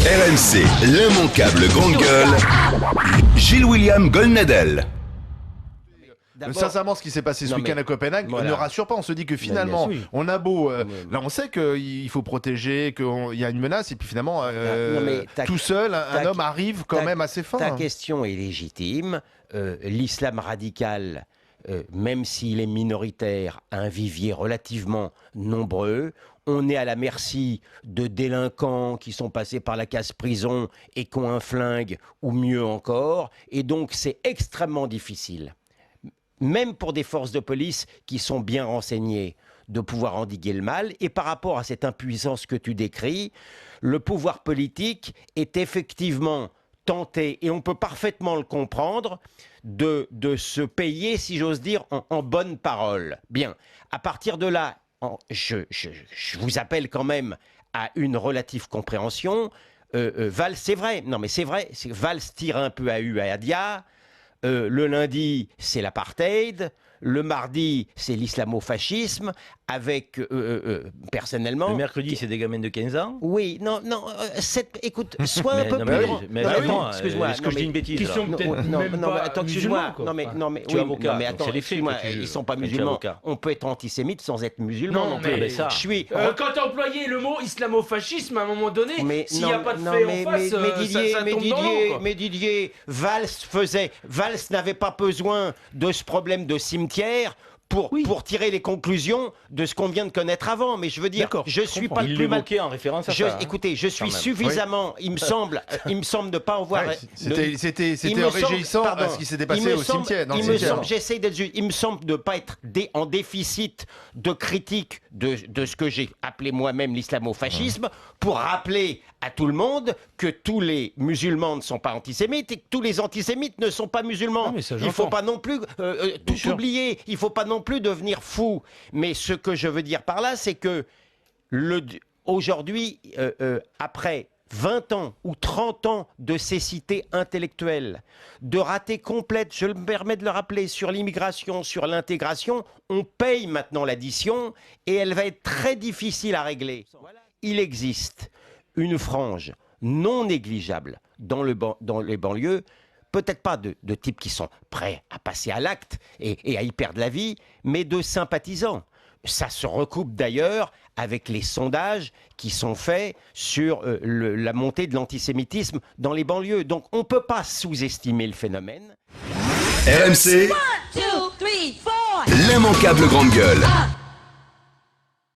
RMC, l'immanquable grande gueule, Gilles-William Goldnadel. Sincèrement, ce qui s'est passé ce week-end à Copenhague ne rassure pas. On se dit que finalement, on a beau... là, on sait qu'il faut protéger, qu'il y a une menace, et puis finalement, tout seul, un homme arrive quand même assez fort. Ta question est légitime. L'islam radical, même s'il est minoritaire, a un vivier relativement nombreux. On est à la merci de délinquants qui sont passés par la case prison et qui ont un flingue, ou mieux encore. Et donc, c'est extrêmement difficile, même pour des forces de police qui sont bien renseignées, de pouvoir endiguer le mal. Et par rapport à cette impuissance que tu décris, le pouvoir politique est effectivement tenté, et on peut parfaitement le comprendre, de se payer, si j'ose dire, en bonne parole. Bien, à partir de là, je vous appelle quand même à une relative compréhension. Valls, c'est vrai, non mais c'est vrai, Valls tire un peu à Adia. Le lundi, c'est l'apartheid. Le mardi, c'est l'islamo-fascisme. Avec, personnellement... Le mercredi, c'est des gamins de 15 ans. Oui, non, écoute, sois un peu plus... Mais attends, excuse-moi, est-ce que je dis une bêtise Qui sont peut-être même pas musulmans, quoi. Tu es avocat, mais attends, c'est les faits que tu ils juges. sont pas musulmans. On peut être antisémite sans être musulman. Non, mais ça... Je suis... Quand tu as employé le mot islamo-fascisme, à un moment donné, s'il n'y a pas de fait en face, ça tombe dans l'eau, quoi. Mais Didier, Valls n'avait pas besoin de ce problème de cimetière pour tirer les conclusions de ce qu'on vient de connaître avant. Mais je veux dire, je suis pas le plus mal... en référence à ça. Écoutez, je suis suffisamment... Il me semble de pas en voir... C'était réjouissant à ce qui s'était passé au cimetière. J'essaie d'être juste. Il me semble de ne pas être en déficit de critique de ce que j'ai appelé moi-même l'islamo-fascisme, pour rappeler à tout le monde que tous les musulmans ne sont pas antisémites et que tous les antisémites ne sont pas musulmans. Il ne faut pas non plus tout oublier. Il ne faut pas non plus devenir fou. Mais ce que je veux dire par là, c'est que aujourd'hui, après 20 ans ou 30 ans de cécité intellectuelle, de raté complète, je me permets de le rappeler, sur l'immigration, sur l'intégration, on paye maintenant l'addition et elle va être très difficile à régler. Il existe une frange non négligeable dans les banlieues, peut-être pas de types qui sont prêts à passer à l'acte et à y perdre la vie, mais de sympathisants. Ça se recoupe d'ailleurs avec les sondages qui sont faits sur la montée de l'antisémitisme dans les banlieues. Donc on ne peut pas sous-estimer le phénomène. RMC, l'immanquable grande gueule.